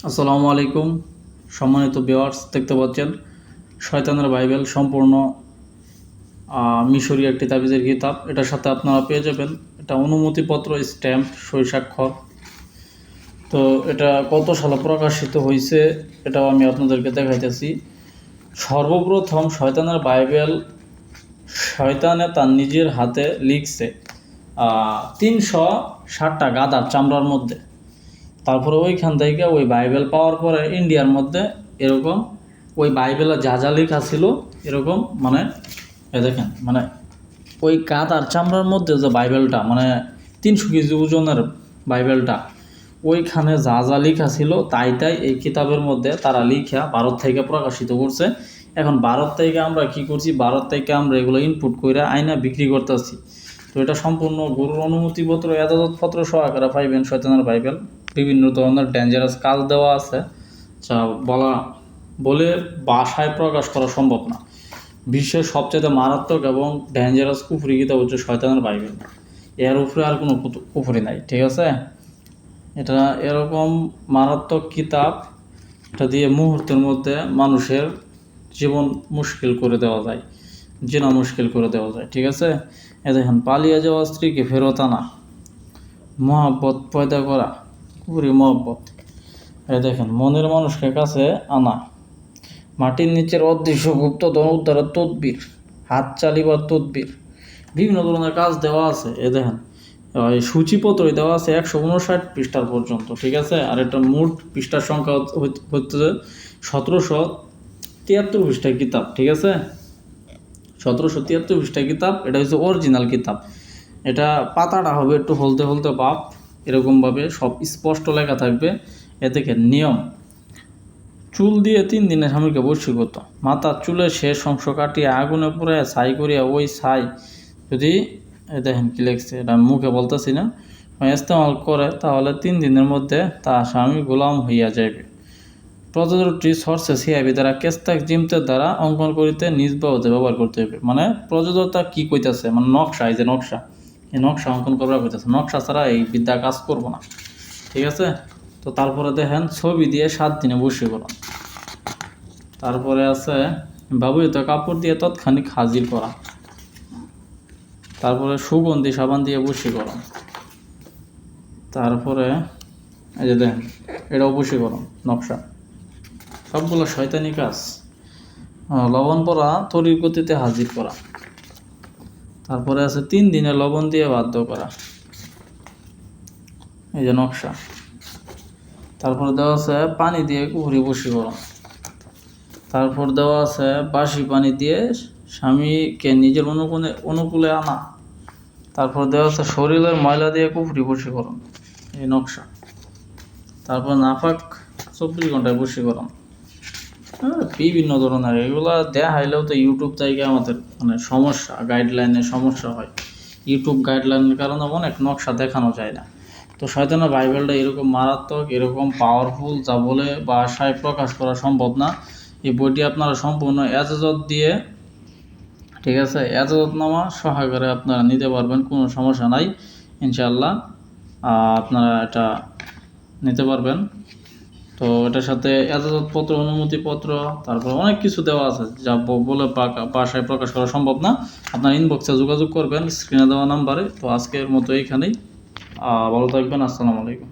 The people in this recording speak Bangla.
আসসালামু আলাইকুম সম্মানিত ভিউয়ার্স, দেখতে পাচ্ছেন শয়তানের বাইবেল সম্পূর্ণ মিশরীয় একটি তাবিজের কিতাব। এটার সাথে আপনারা পেয়ে যাবেন এটা অনুমতিপত্র, স্ট্যাম্প, সই স্বাক্ষর। তো এটা কত সালে প্রকাশিত হয়েছে এটাও আমি আপনাদেরকে দেখাইতেছি। সর্বপ্রথম শয়তানের বাইবেল শয়তানে তার নিজের হাতে লিখছে 360টা গাধার চামড়ার মধ্যে। তারপরে ওইখান থেকে ওই বাইবেল পাওয়ার পরে ইন্ডিয়ার মধ্যে এরকম ওই বাইবেলে যা যা লেখা ছিল এরকম মানে দেখেন মানে ওই গাধার চামড়ার মধ্যে যে বাইবেলটা মানে 300 কেজি ওজনের বাইবেলটা, ওইখানে যা যা লেখা ছিল তাই এই কিতাবের মধ্যে তারা লিখা ভারত থেকে প্রকাশিত করছে। এখন ভারত থেকে আমরা কি করছি, ভারত থেকে আমরা এগুলো ইনপুট করে আইনা বিক্রি করতেছি। তো এটা সম্পূর্ণ গরুর অনুমতিপত্র, এজাজতপত্র সহকারে পাইবেন শয়তানের বাইবেল। বিভিন্ন ধরনের ডেঞ্জারাস কাজ দেওয়া আছে যা বলে ভাষায় প্রকাশ করা সম্ভব না। বিশ্বের সবচেয়ে মারাত্মক এবং ডেঞ্জারাস কুফরি কিতাব হচ্ছে শয়তানের বাইবেল। এর উপরে আর কোনো কুফরি নাই, ঠিক আছে? এটা এরকম মারাত্মক কিতাব, এটা দিয়ে মুহূর্তের মধ্যে মানুষের জীবন মুশকিল করে দেওয়া যায়, জিনা মুশকিল করে দেওয়া যায়, ঠিক আছে? এ দেখেন, পালিয়ে যাওয়া স্ত্রীকে ফেরত আনা, মহব্বত পয়দা করা, কুফরি মহব্বত। এই দেখেন, মনের মানুষকে কাছে আনা, মাটির নিচের অদৃশ্য গুপ্তধন উদ্ধারের তদবির, হাত চালিবার তদবির, বিভিন্ন ধরনের কাজ দেওয়া আছে। এ দেখেন, এই সূচিপত্রই দেওয়া আছে 159 পৃষ্ঠার পর্যন্ত, ঠিক আছে? আর এটা মোট পৃষ্ঠার সংখ্যা হচ্ছে 1773 পৃষ্ঠার কিতাব, ঠিক আছে? 1773 পৃষ্ঠার কিতাব। এটা হচ্ছে অরিজিনাল কিতাব। এটা পাতাটা হবে একটু হলতে হলতে বাপ, এরকমভাবে সব স্পষ্ট লেখা থাকবে। এ থেকে নিয়ম: চুল দিয়ে 3 দিনের স্বামীকে বশীভূত, মাথার চুলের শেষ অংশ কাটিয়ে আগুনে পুড়ে ছাই করিয়া ওই ছাই যদি দেখেন কি লিখছে, এটা মুখে বলতেছি না, ইস্তেমাল করে তাহলে 3 দিনের মধ্যে তা স্বামী গোলাম হইয়া যাইবে। প্রযোজকটি সর্ষে সিআইবি দ্বারা কেস্তাক জিমতের দ্বারা অঙ্কন করিতে নিজ বাহুতে ব্যবহার করতে হবে। মানে প্রযোজকটা কি কইতাছে, মানে নকশা, এই যে নকশা, এই নকশা অঙ্কন করা কইতাছে। নকশা ছাড়া এই বিদ্যা কাজ করবো না, ঠিক আছে? তো তারপরে দেখেন, ছবি দিয়ে 7 দিনে বশীকরণ। তারপরে আছে ব্যবহৃত কাপড় দিয়ে তৎক্ষণিক হাজির করা। তারপরে সুগন্ধি সাবান দিয়ে বশীকরণ। তারপরে এই যে দেখেন, এটাও বশীকরণ নকশা, সবগুলো শয়তানি কাজ। লবণ পরা তড়িৎ গতিতে হাজির করা। তারপরে আছে 3 দিনে লবণ দিয়ে বাধ্য করা, এই যে নকশা। তারপরে দেওয়া আছে পানি দিয়ে কুহুরি বশীকরণ। তারপর দেওয়া আছে বাসি পানি দিয়ে স্বামীকে নিজের অনুকূলে আনা। তারপর দেওয়া আছে শরীরের ময়লা দিয়ে কুফরি বশীকরণ, এই নকশা। তারপর নাপাক 24 ঘন্টায় বশীকরণ। বিভিন্ন ধরনের এগুলা দেখাইলেও তো ইউটিউব থেকে আমাদের মানে সমস্যা, গাইডলাইনের সমস্যা হয়। ইউটিউব গাইডলাইনের কারণে অনেক নকশা দেখানো যায় না। তো শয়তানের বাইবেলটা এরকম মারাত্মক, এরকম পাওয়ারফুল, যা বলে ভাষায় প্রকাশ করা সম্ভব না। এই বইটি আপনারা সম্পূর্ণ এজাজত দিয়ে, ঠিক আছে, এজাজতনামা সহকারে আপনারা নিতে পারবেন, কোনো সমস্যা নাই ইনশাআল্লাহ। আপনারা এটা নিতে পারবেন। তো এটার সাথে এজাজতপত্র, অনুমতিপত্র, তারপর অনেক কিছু দেওয়া আছে যা বলে ভাষায় প্রকাশ করা সম্ভব না। আপনার ইনবক্সে যোগাযোগ করবেন স্ক্রিনে দেওয়া নাম্বারে। তো আজকের মতো এইখানেই, ভালো থাকবেন। আসসালামু আলাইকুম।